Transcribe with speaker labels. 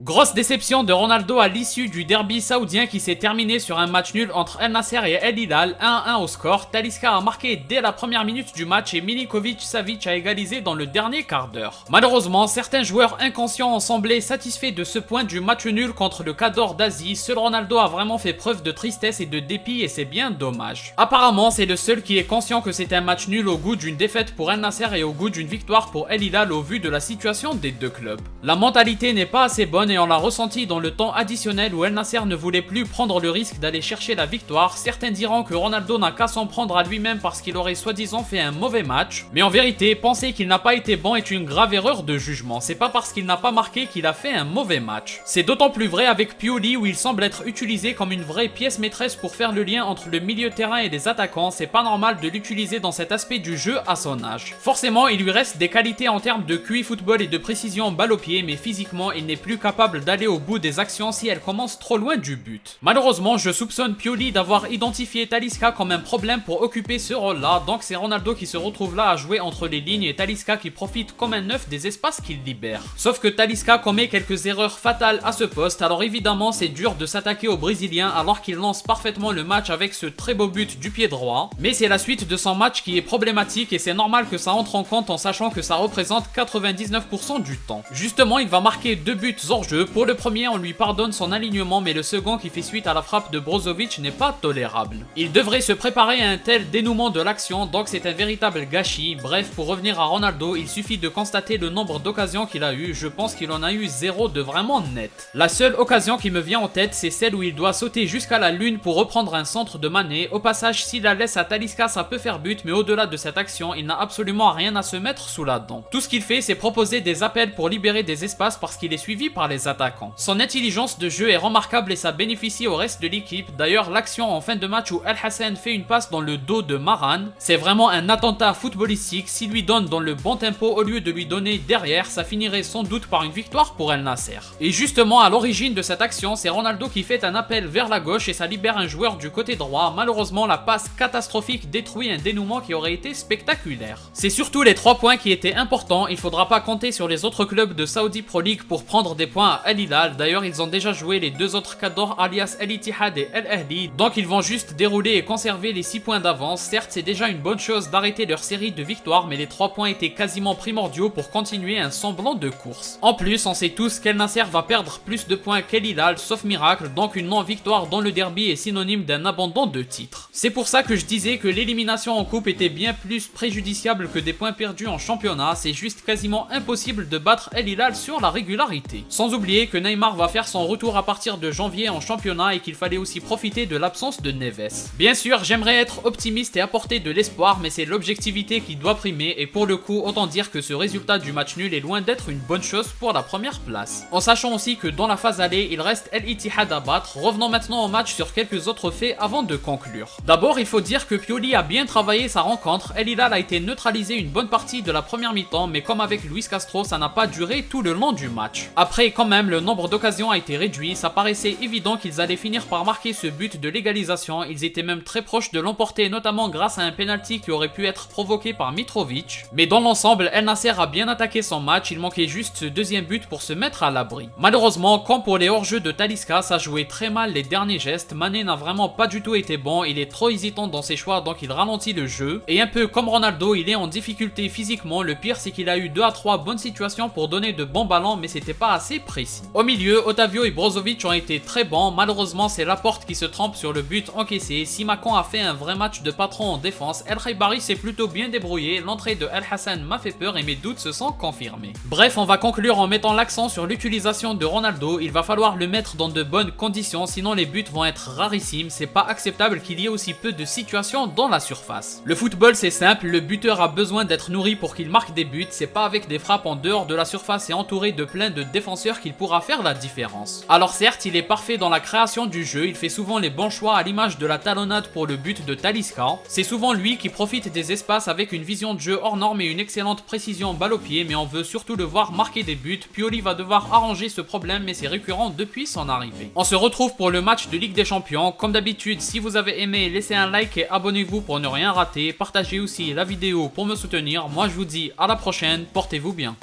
Speaker 1: Grosse déception de Ronaldo à l'issue du derby saoudien qui s'est terminé sur un match nul entre El Nasser et El Hilal, 1-1 au score. Talisca a marqué dès la première minute du match et Milinkovic-Savic a égalisé dans le dernier quart d'heure. Malheureusement, certains joueurs inconscients ont semblé satisfaits de ce point du match nul contre le Cador d'Asie. Seul Ronaldo a vraiment fait preuve de tristesse et de dépit et c'est bien dommage. Apparemment, c'est le seul qui est conscient que c'est un match nul au goût d'une défaite pour El Nasser et au goût d'une victoire pour El Hilal au vu de la situation des deux clubs. La mentalité n'est pas assez bonne et on l'a ressenti dans le temps additionnel où El Nasser ne voulait plus prendre le risque d'aller chercher la victoire. Certains diront que Ronaldo n'a qu'à s'en prendre à lui-même parce qu'il aurait soi-disant fait un mauvais match. Mais en vérité, penser qu'il n'a pas été bon est une grave erreur de jugement. C'est pas parce qu'il n'a pas marqué qu'il a fait un mauvais match. C'est d'autant plus vrai avec Pioli où il semble être utilisé comme une vraie pièce maîtresse pour faire le lien entre le milieu terrain et les attaquants. C'est pas normal de l'utiliser dans cet aspect du jeu à son âge. Forcément, il lui reste des qualités en termes de QI football et de précision balle au pied, mais physiquement, il n'est plus capable d'aller au bout des actions si elles commencent trop loin du but. Malheureusement, je soupçonne Pioli d'avoir identifié Talisca comme un problème pour occuper ce rôle-là, donc c'est Ronaldo qui se retrouve là à jouer entre les lignes et Talisca qui profite comme un œuf des espaces qu'il libère. Sauf que Talisca commet quelques erreurs fatales à ce poste, alors évidemment c'est dur de s'attaquer au Brésilien alors qu'il lance parfaitement le match avec ce très beau but du pied droit, mais c'est la suite de son match qui est problématique et c'est normal que ça entre en compte en sachant que ça représente 99% du temps. Justement, il va marquer 2 buts hors jeu. Pour le premier, on lui pardonne son alignement, mais le second qui fait suite à la frappe de Brozovic n'est pas tolérable. Il devrait se préparer à un tel dénouement de l'action, donc c'est un véritable gâchis. Bref, pour revenir à Ronaldo, il suffit de constater le nombre d'occasions qu'il a eu. Je pense qu'il en a eu 0 de vraiment net. La seule occasion qui me vient en tête, c'est celle où il doit sauter jusqu'à la lune pour reprendre un centre de Mané. Au passage, s'il la laisse à Talisca, ça peut faire but, mais au-delà de cette action, il n'a absolument rien à se mettre sous la dent. Tout ce qu'il fait, c'est proposer des appels pour libérer des espaces parce qu'il est suivi par les attaquants. Son intelligence de jeu est remarquable et ça bénéficie au reste de l'équipe. D'ailleurs, l'action en fin de match où El Hassan fait une passe dans le dos de Maran, c'est vraiment un attentat footballistique. S'il lui donne dans le bon tempo au lieu de lui donner derrière, ça finirait sans doute par une victoire pour El Nasser. Et justement, à l'origine de cette action, c'est Ronaldo qui fait un appel vers la gauche et ça libère un joueur du côté droit. Malheureusement, la passe catastrophique détruit un dénouement qui aurait été spectaculaire. C'est surtout les 3 points qui étaient importants. Il faudra pas compter sur les autres clubs de Saudi Pro League pour prendre des points à El Hilal. D'ailleurs, ils ont déjà joué les 2 autres Cador alias El Ittihad et El Ahli, donc ils vont juste dérouler et conserver les 6 points d'avance. Certes, c'est déjà une bonne chose d'arrêter leur série de victoires, mais les 3 points étaient quasiment primordiaux pour continuer un semblant de course. En plus, on sait tous qu'El Nasser va perdre plus de points qu'El Hilal, sauf miracle, donc une non-victoire dans le derby est synonyme d'un abandon de titre. C'est pour ça que je disais que l'élimination en coupe était bien plus préjudiciable que des points perdus en championnat. C'est juste quasiment impossible de battre El Hilal sur la régularité. Sans oublier que Neymar va faire son retour à partir de janvier en championnat et qu'il fallait aussi profiter de l'absence de Neves. Bien sûr, j'aimerais être optimiste et apporter de l'espoir, mais c'est l'objectivité qui doit primer et pour le coup, autant dire que ce résultat du match nul est loin d'être une bonne chose pour la première place. En sachant aussi que dans la phase aller, il reste El Ittihad à battre. Revenons maintenant au match sur quelques autres faits avant de conclure. D'abord, il faut dire que Pioli a bien travaillé sa rencontre. El Hilal a été neutralisé une bonne partie de la première mi-temps, mais comme avec Luis Castro, ça n'a pas duré tout le long du match. Après, quand même, le nombre d'occasions a été réduit, ça paraissait évident qu'ils allaient finir par marquer ce but de l'égalisation, ils étaient même très proches de l'emporter notamment grâce à un penalty qui aurait pu être provoqué par Mitrovic, mais dans l'ensemble El Nasser a bien attaqué son match, il manquait juste ce deuxième but pour se mettre à l'abri. Malheureusement, comme pour les hors-jeux de Talisca, ça jouait très mal les derniers gestes, Mané n'a vraiment pas du tout été bon, il est trop hésitant dans ses choix donc il ralentit le jeu, et un peu comme Ronaldo, il est en difficulté physiquement, le pire c'est qu'il a eu 2 à 3 bonnes situations pour donner de bons ballons mais c'était pas assez précis. Au milieu, Otavio et Brozovic ont été très bons, malheureusement c'est Laporte qui se trompe sur le but encaissé. Simakan a fait un vrai match de patron en défense, El Khaibari s'est plutôt bien débrouillé, l'entrée de El Hassan m'a fait peur et mes doutes se sont confirmés. Bref, on va conclure en mettant l'accent sur l'utilisation de Ronaldo, il va falloir le mettre dans de bonnes conditions sinon les buts vont être rarissimes, c'est pas acceptable qu'il y ait aussi peu de situations dans la surface. Le football c'est simple, le buteur a besoin d'être nourri pour qu'il marque des buts, c'est pas avec des frappes en dehors de la surface et entouré de plein de défenseurs qu'il pourra faire la différence. Alors certes, il est parfait dans la création du jeu, il fait souvent les bons choix à l'image de la talonnade pour le but de Talisca. C'est souvent lui qui profite des espaces avec une vision de jeu hors norme et une excellente précision balle au pied, mais on veut surtout le voir marquer des buts. Pioli va devoir arranger ce problème, mais c'est récurrent depuis son arrivée. On se retrouve pour le match de Ligue des Champions. Comme d'habitude, si vous avez aimé, laissez un like et abonnez-vous pour ne rien rater. Partagez aussi la vidéo pour me soutenir. Moi je vous dis à la prochaine, portez-vous bien.